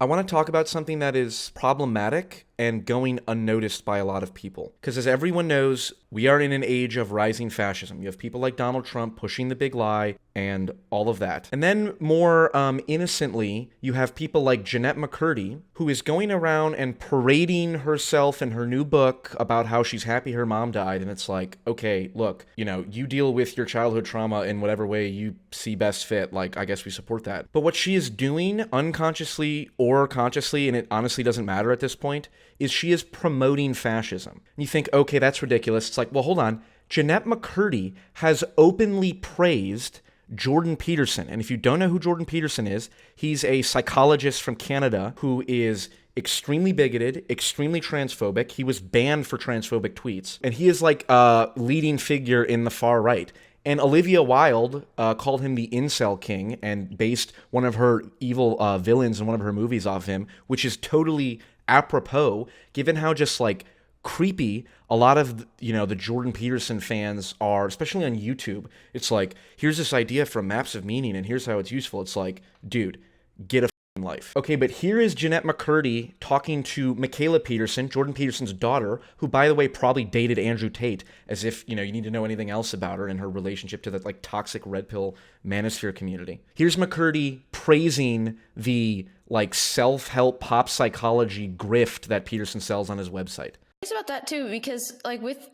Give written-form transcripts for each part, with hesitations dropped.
I want to talk about something that is problematic and going unnoticed by a lot of people. Because as everyone knows, we are in an age of rising fascism. You have people like Donald Trump pushing the big lie and all of that. And then more innocently, you have people like Jennette McCurdy, who is going around and parading herself in her new book about how she's happy her mom died. And it's like, okay, look, you deal with your childhood trauma in whatever way you see best fit. Like, I guess we support that. But what she is doing unconsciously or consciously, and it honestly doesn't matter at this point, is she is promoting fascism. And you think, okay, that's ridiculous. It's like, well, hold on. Jennette McCurdy has openly praised Jordan Peterson. And if you don't know who Jordan Peterson is, he's a psychologist from Canada who is extremely bigoted, extremely transphobic. He was banned for transphobic tweets. And he is like a leading figure in the far right. And Olivia Wilde called him the incel king and based one of her evil villains in one of her movies off him, which is totally apropos, given how just like creepy a lot of the Jordan Peterson fans are, especially on YouTube. It's like, here's this idea from Maps of Meaning and here's how it's useful. It's like, dude, get a f***ing life. Okay, but here is Jennette McCurdy talking to Michaela Peterson, Jordan Peterson's daughter, who, by the way, probably dated Andrew Tate, as if, you need to know anything else about her and her relationship to that, like, toxic red pill manosphere community. Here's McCurdy praising the, like, self-help pop psychology grift that Peterson sells on his website. It's about that too, because like with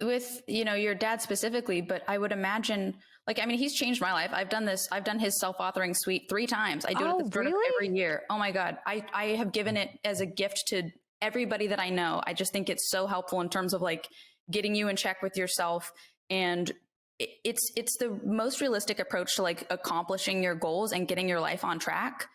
your dad specifically, but I would imagine, like, I mean, he's changed my life. I've done his self-authoring suite 3 times. I do it at the start of every year. Oh my God. I have given it as a gift to everybody that I know. I just think it's so helpful in terms of like getting you in check with yourself. And it's the most realistic approach to like accomplishing your goals and getting your life on track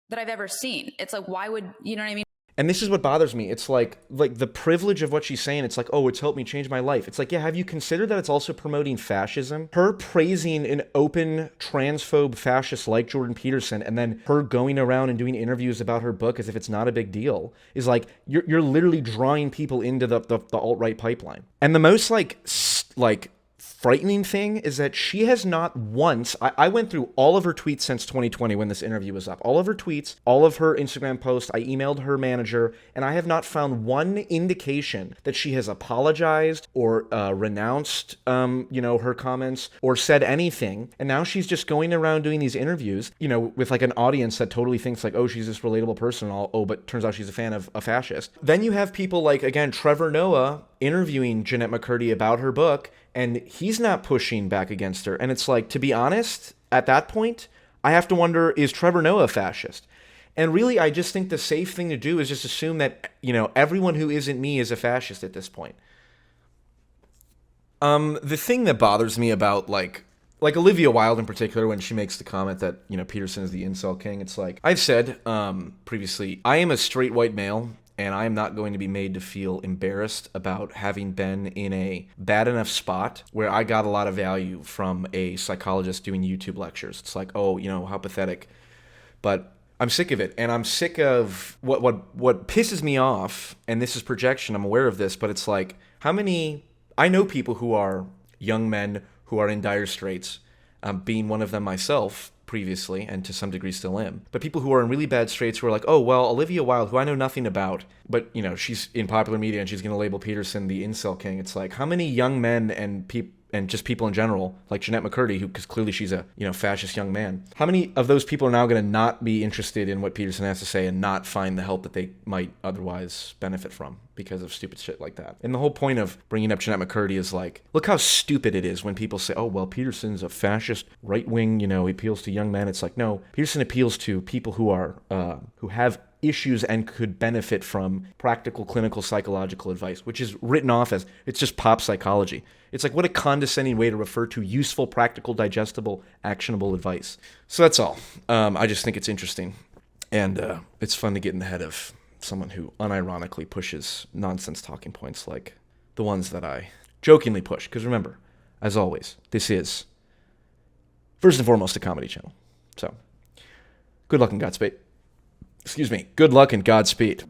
that I've ever seen. It's like, why would, you know what I mean? And this is what bothers me. It's like the privilege of what she's saying. It's like, oh, it's helped me change my life. It's like, yeah, have you considered that it's also promoting fascism? Her praising an open transphobe fascist like Jordan Peterson, and then her going around and doing interviews about her book as if it's not a big deal, is like, you're literally drawing people into the alt-right pipeline. And the most like frightening thing is that she has not once, I went through all of her tweets since 2020 when this interview was up, all of her tweets, all of her Instagram posts, I emailed her manager, and I have not found one indication that she has apologized or renounced, her comments or said anything. And now she's just going around doing these interviews, with like an audience that totally thinks like, oh, she's this relatable person, and all, oh, but turns out she's a fan of a fascist. Then you have people like, again, Trevor Noah interviewing Jennette McCurdy about her book, and he's not pushing back against her. And it's like, to be honest, at that point, I have to wonder, is Trevor Noah a fascist? And really, I just think the safe thing to do is just assume that, everyone who isn't me is a fascist at this point. The thing that bothers me about, like Olivia Wilde in particular, when she makes the comment that, Peterson is the incel king, it's like, I've said previously, I am a straight white male, and I am not going to be made to feel embarrassed about having been in a bad enough spot where I got a lot of value from a psychologist doing YouTube lectures. It's like, oh, how pathetic. But I'm sick of it. And I'm sick of what pisses me off, and this is projection, I'm aware of this, but it's like, I know people who are young men who are in dire straits, being one of them myself, previously, and to some degree still am. But people who are in really bad straits who are like, oh, well, Olivia Wilde, who I know nothing about, but, she's in popular media and she's going to label Peterson the incel king. It's like, how many young men and just people in general, like Jennette McCurdy, because clearly she's a, fascist young man. How many of those people are now going to not be interested in what Peterson has to say and not find the help that they might otherwise benefit from because of stupid shit like that? And the whole point of bringing up Jennette McCurdy is like, look how stupid it is when people say, oh, well, Peterson's a fascist, right-wing, he appeals to young men. It's like, no, Peterson appeals to people who are, who have issues and could benefit from practical, clinical, psychological advice, which is written off as it's just pop psychology. It's like, what a condescending way to refer to useful, practical, digestible, actionable advice. So that's all. I just think it's interesting. And it's fun to get in the head of someone who unironically pushes nonsense talking points like the ones that I jokingly push. Because remember, as always, this is, first and foremost, a comedy channel. So, good luck and Godspeed. Good luck and Godspeed.